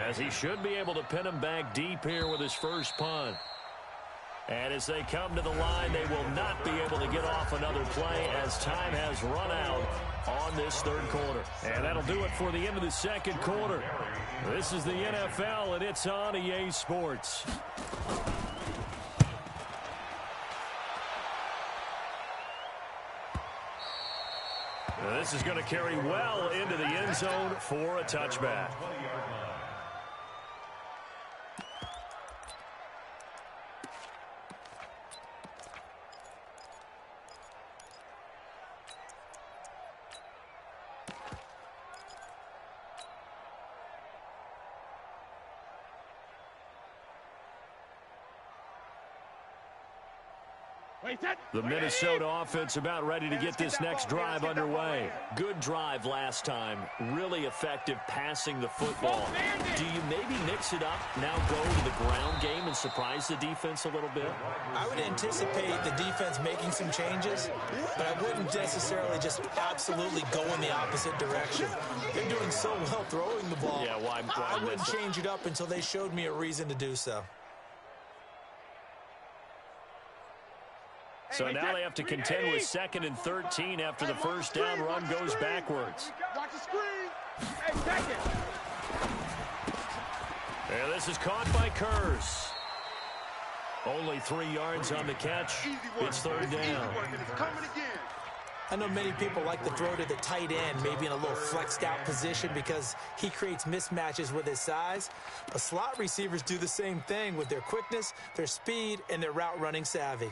as he should be able to pin him back deep here with his first punt. And as they come to the line, they will not be able to get off another play as time has run out on this 3rd quarter. And that'll do it for the end of the 2nd quarter. This is the NFL, and it's on EA Sports. This is going to carry well into the end zone for a touchback. The Minnesota offense about ready to get this next drive underway. Good drive last time. Really effective passing the football. Do you maybe mix it up, now go to the ground game and surprise the defense a little bit? I would anticipate the defense making some changes, but I wouldn't necessarily just absolutely go in the opposite direction. They're doing so well throwing the ball. Yeah, why I wouldn't change it up until they showed me a reason to do so. So now they have to contend with 2nd and 13 after the 1st down run goes backwards. Watch the screen. Hey, take it. And this is caught by Kurz. Only 3 yards on the catch. It's 3rd down. I know many people like to throw to the tight end, maybe in a little flexed out position because he creates mismatches with his size. But slot receivers do the same thing with their quickness, their speed, and their route running savvy.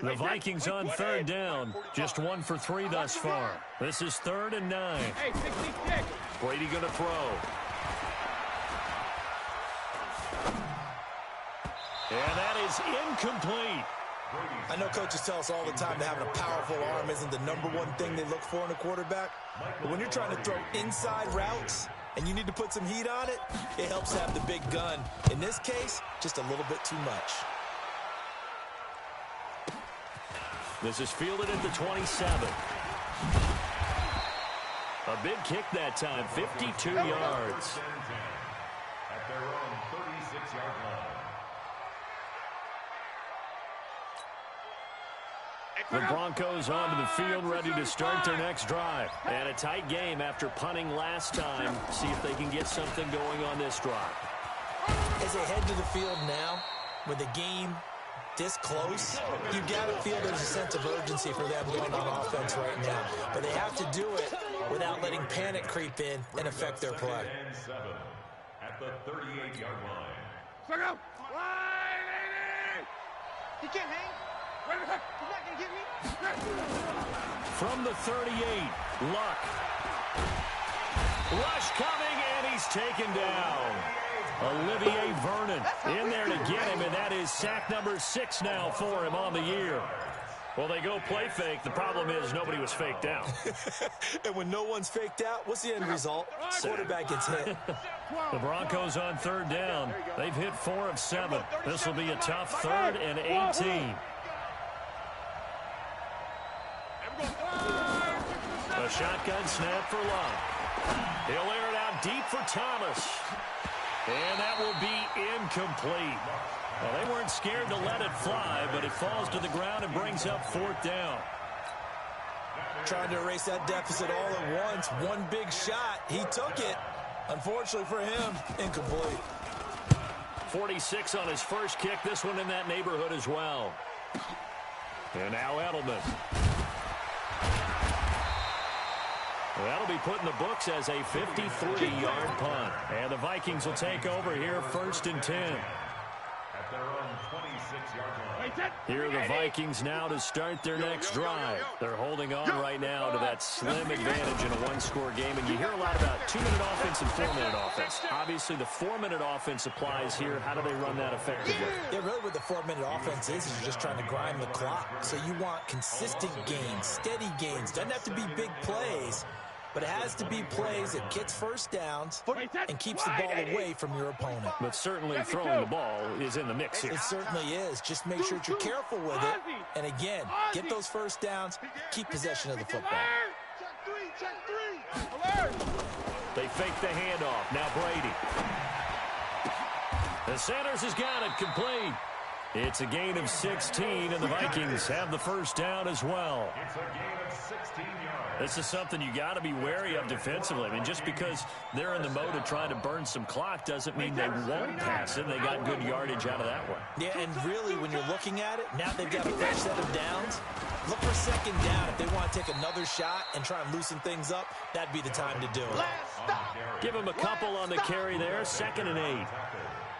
The Vikings on 3rd down. Just 1 for 3 thus far. This is 3rd and 9. Hey, 66. Brady going to throw. And that is incomplete. I know coaches tell us all the time that having a powerful arm isn't the #1 thing they look for in a quarterback. But when you're trying to throw inside routes and you need to put some heat on it, it helps have the big gun. In this case, just a little bit too much. This is fielded at the 27. A big kick that time, 52 yards. At their own 36-yard line. The Broncos onto the field, ready to start their next drive. And a tight game after punting last time. See if they can get something going on this drive. As they head to the field now, with the game this close, you got to feel there's a sense of urgency for them going on offense right now. But they have to do it without letting panic creep in and affect their play. And 7 at the 38-yard line. Look out! You can't hang. He's not going to get me. From the 38, Luck. Rush coming, and he's taken down. Olivier Vernon in there to get him, and that is sack number 6 now for him on the year. Well, they go play fake. The problem is nobody was faked out. And when no one's faked out, what's the end result? Quarterback gets hit. The Broncos on third down. They've hit 4 of 7. This will be a tough 3rd and 18. A shotgun snap for Love. He'll air it out deep for Thomas. And that will be incomplete. Well, they weren't scared to let it fly, but it falls to the ground and brings up 4th down. Trying to erase that deficit all at once. One big shot. He took it. Unfortunately for him, incomplete. 46 on his first kick. This one in that neighborhood as well. And now Edelman. That'll be put in the books as a 53-yard punt. And the Vikings will take over here 1st and 10. At their own 26-yard line. Here are the Vikings now to start their next drive. They're holding on right now to that slim advantage in a one-score game. And you hear a lot about 2-minute offense and 4-minute offense. Obviously, the 4-minute offense applies here. How do they run that effectively? Yeah, really what the 4-minute offense is you're just trying to grind the clock. So you want consistent gains, steady gains. Doesn't have to be big plays, but it has to be plays that gets first downs and keeps the ball away from your opponent. But certainly throwing the ball is in the mix here. It certainly is. Just make sure that you're careful with it. And again, get those first downs, keep possession of the football. They fake the handoff. Now Brady. The Sanders has got it complete. It's a gain of 16, and the Vikings have the first down as well. It's a gain of 16 yards. This is something you got to be wary of defensively. I mean, just because they're in the mode of trying to burn some clock doesn't mean they won't pass it. They got good yardage out of that one. Yeah, and really, when you're looking at it, now they've got a fresh set of downs. Look for 2nd down. If they want to take another shot and try and loosen things up, that'd be the time to do it. Give him a couple on the carry there. 2nd and 8.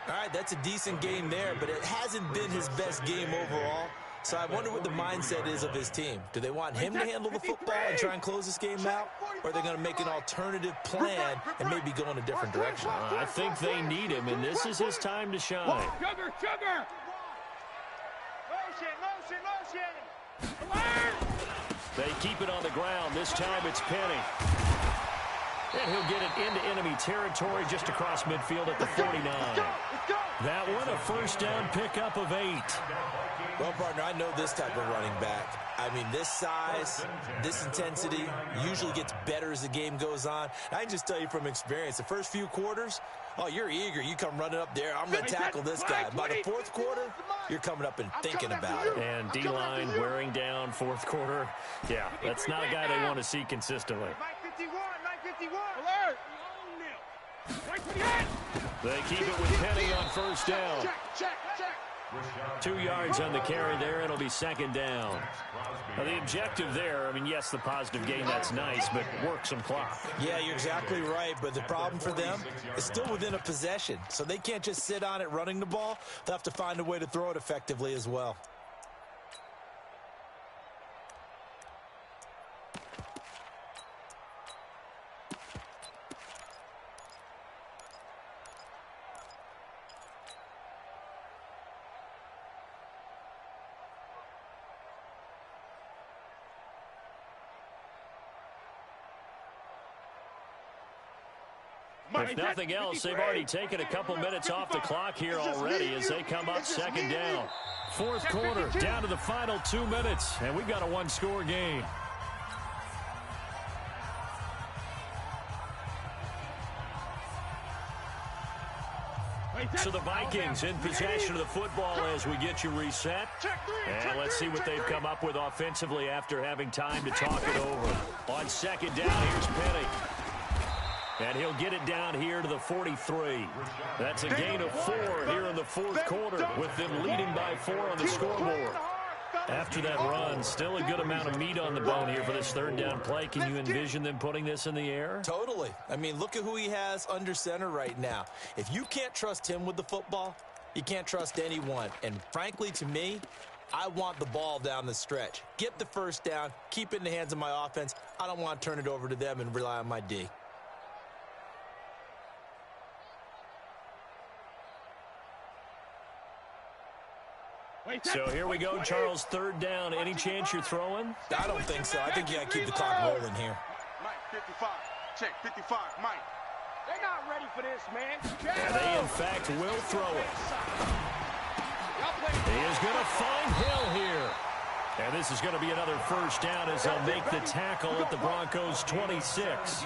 All right, that's a decent game there, but it hasn't been his best game overall. So I wonder what the mindset is of his team. Do they want him to handle the football and try and close this game out? Or are they going to make an alternative plan and maybe go in a different direction? I think they need him, and this is his time to shine. Sugar, sugar! They keep it on the ground. This time it's Penny. And he'll get it into enemy territory just across midfield at the 49. That one, a first down pickup of 8. Well, partner, I know this type of running back. I mean, this size, this intensity usually gets better as the game goes on. I can just tell you from experience, the first few quarters, oh, you're eager. You come running up there. I'm going to tackle this guy. By the 4th quarter, you're coming up and thinking about it. And D-line wearing down 4th quarter. Yeah, that's not a guy they want to see consistently. Alert! They keep it with Penny on first down. Check. 2 yards on the carry there. It'll be 2nd down. Now, the objective there, I mean, yes, the positive gain, that's nice, but work some clock. Yeah, you're exactly right, but the problem for them is still within a possession, so they can't just sit on it running the ball. They'll have to find a way to throw it effectively as well. If nothing else, they've already taken a couple minutes off the clock here already as they come up 2nd down. 4th quarter, down to the final 2 minutes, and we've got a one-score game. So the Vikings in possession of the football as we get you reset. And let's see what they've come up with offensively after having time to talk it over. On 2nd down, here's Penny. And he'll get it down here to the 43. That's a gain of 4 here in the 4th quarter with them leading by 4 on the scoreboard. After that run, still a good amount of meat on the bone here for this 3rd down play. Can you envision them putting this in the air? Totally. I mean, look at who he has under center right now. If you can't trust him with the football, you can't trust anyone. And frankly, to me, I want the ball down the stretch. Get the first down, keep it in the hands of my offense. I don't want to turn it over to them and rely on my D. So here we go, Charles, third down. Any chance you're throwing? I don't think so. I think you got to keep the clock rolling here. Mike, 55. Check, 55, Mike. They're not ready for this, man. And they, in fact, will throw it. He is going to find Hill here. And this is going to be another first down as they'll make the tackle at the Broncos' 26.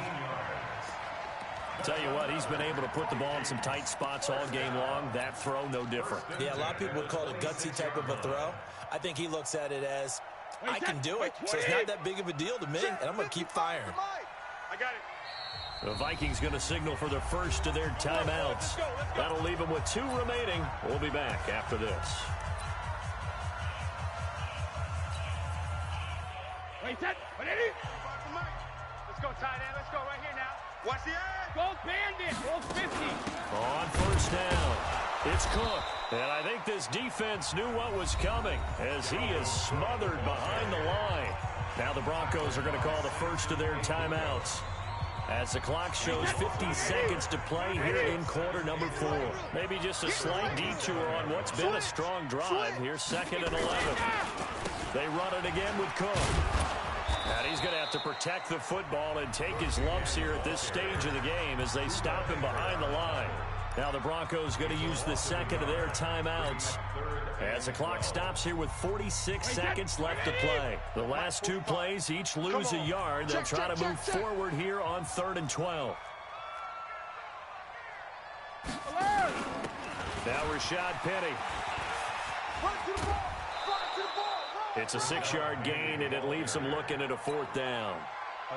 Tell you what, he's been able to put the ball in some tight spots all game long. That throw, no different. Yeah, a lot of people would call it a gutsy type of a throw. I think he looks at it as, I can do it, so it's not that big of a deal to me, and I'm going to keep firing. I got it. The Vikings going to signal for the first of their timeouts. That'll leave them with 2 remaining. We'll be back after this. Wait, set. Let's go, tight end. Let's go right here now. Watch the edge. Go bandit. Go 50. On first down, it's Cook. And I think this defense knew what was coming as he is smothered behind the line. Now the Broncos are going to call the first of their timeouts, as the clock shows 50 seconds to play here in quarter number 4. Maybe just a slight detour on what's been a strong drive here, 2nd and 11. They run it again with Cook. And he's going to have to protect the football and take his lumps here at this stage of the game as they stop him behind the line. Now the Broncos going to use the second of their timeouts as the clock stops here with 46 seconds left to play. The last 2 plays each lose a yard. They'll try to move forward here on 3rd and 12. Now Rashad Penny. It's a 6-yard gain, and it leaves them looking at a 4th down.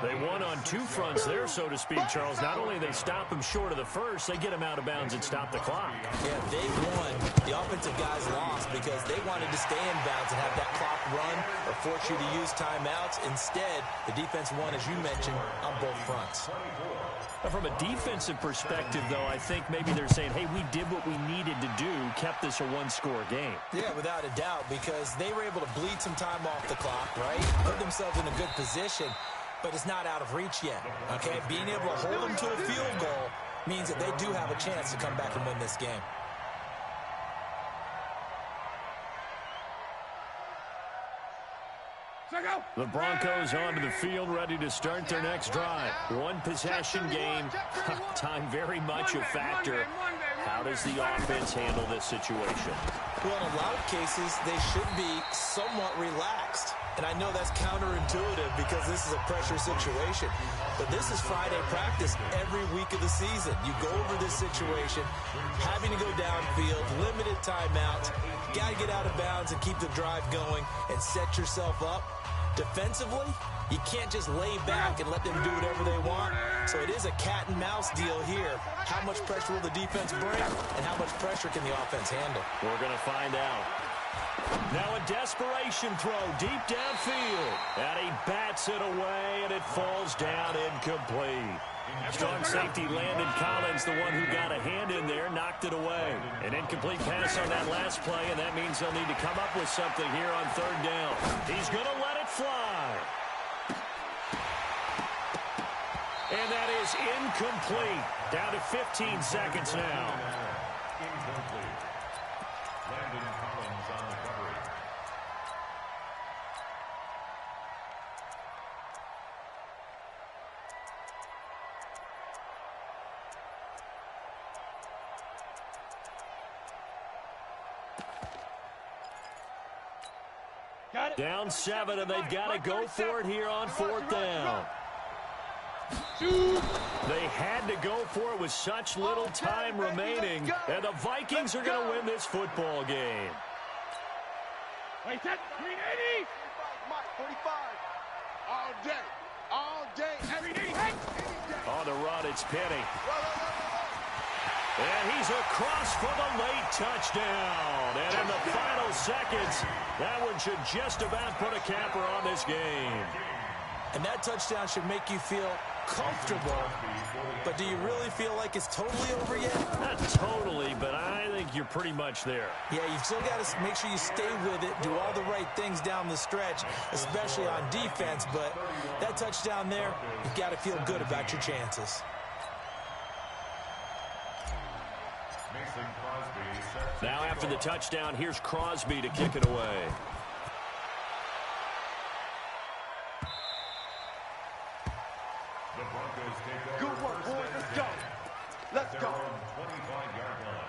They won on 2 fronts there, so to speak, Charles. Not only they stop him short of the first, they get him out of bounds and stop the clock. Yeah, they won. The offensive guys lost because they wanted to stay in bounds and have that clock run or force you to use timeouts. Instead, the defense won, as you mentioned, on both fronts. From a defensive perspective, though, I think maybe they're saying, hey, we did what we needed to do, kept this a 1-score game. Yeah, without a doubt, because they were able to bleed some time off the clock, right? Put themselves in a good position, but it's not out of reach yet, okay? Being able to hold them to a field goal means that they do have a chance to come back and win this game. The Broncos onto the field, ready to start their next drive. 1 possession game. Time very much a factor. How does the offense handle this situation? Well, in a lot of cases, they should be somewhat relaxed. And I know that's counterintuitive because this is a pressure situation. But this is Friday practice every week of the season. You go over this situation, having to go downfield, limited timeouts, got to get out of bounds and keep the drive going and set yourself up. Defensively, you can't just lay back and let them do whatever they want. So it is a cat and mouse deal here. How much pressure will the defense bring, and how much pressure can the offense handle? We're going to find out. Now a desperation throw deep downfield. And he bats it away, and it falls down incomplete. Strong safety Landon Collins, the one who got a hand in there, knocked it away. An incomplete pass on that last play, and that means they'll need to come up with something here on 3rd down. He's going to let it fly. And that is incomplete. Down to 15 seconds now. Incomplete. Landon Collins on the coverage. Down 7, and they've got to go for it here on 4th down. They had to go for it with such little time remaining, and the Vikings are going to win this football game. Wait, set. 380. Mike, 45. All day, every day. On the run, it's Penny. And he's across for the late touchdown. And in the final seconds, that one should just about put a capper on this game. And that touchdown should make you feel comfortable. But do you really feel like it's totally over yet? Not totally, but I think you're pretty much there. Yeah, you've still got to make sure you stay with it, do all the right things down the stretch, especially on defense. But that touchdown there, you've got to feel good about your chances. Mason Crosby Now after the touchdown, here's Crosby to kick it away. The Broncos take over. Good work, boys. Let's go. Let's go. 25-yard line.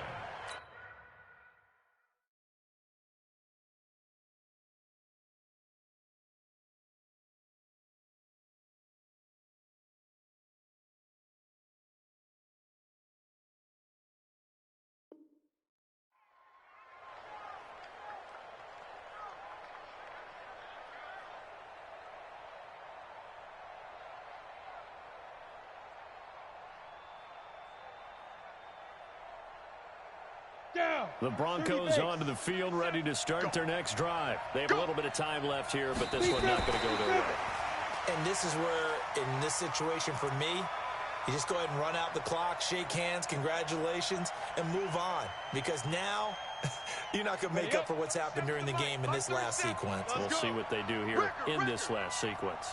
The Broncos onto the field, ready to start their next drive. They have a little bit of time left here, but this one not going to go their way. And this is where, in this situation for me, you just go ahead and run out the clock, shake hands, congratulations, and move on. Because now, you're not going to make up for what's happened during the game in this last sequence. We'll see what they do here in this last sequence.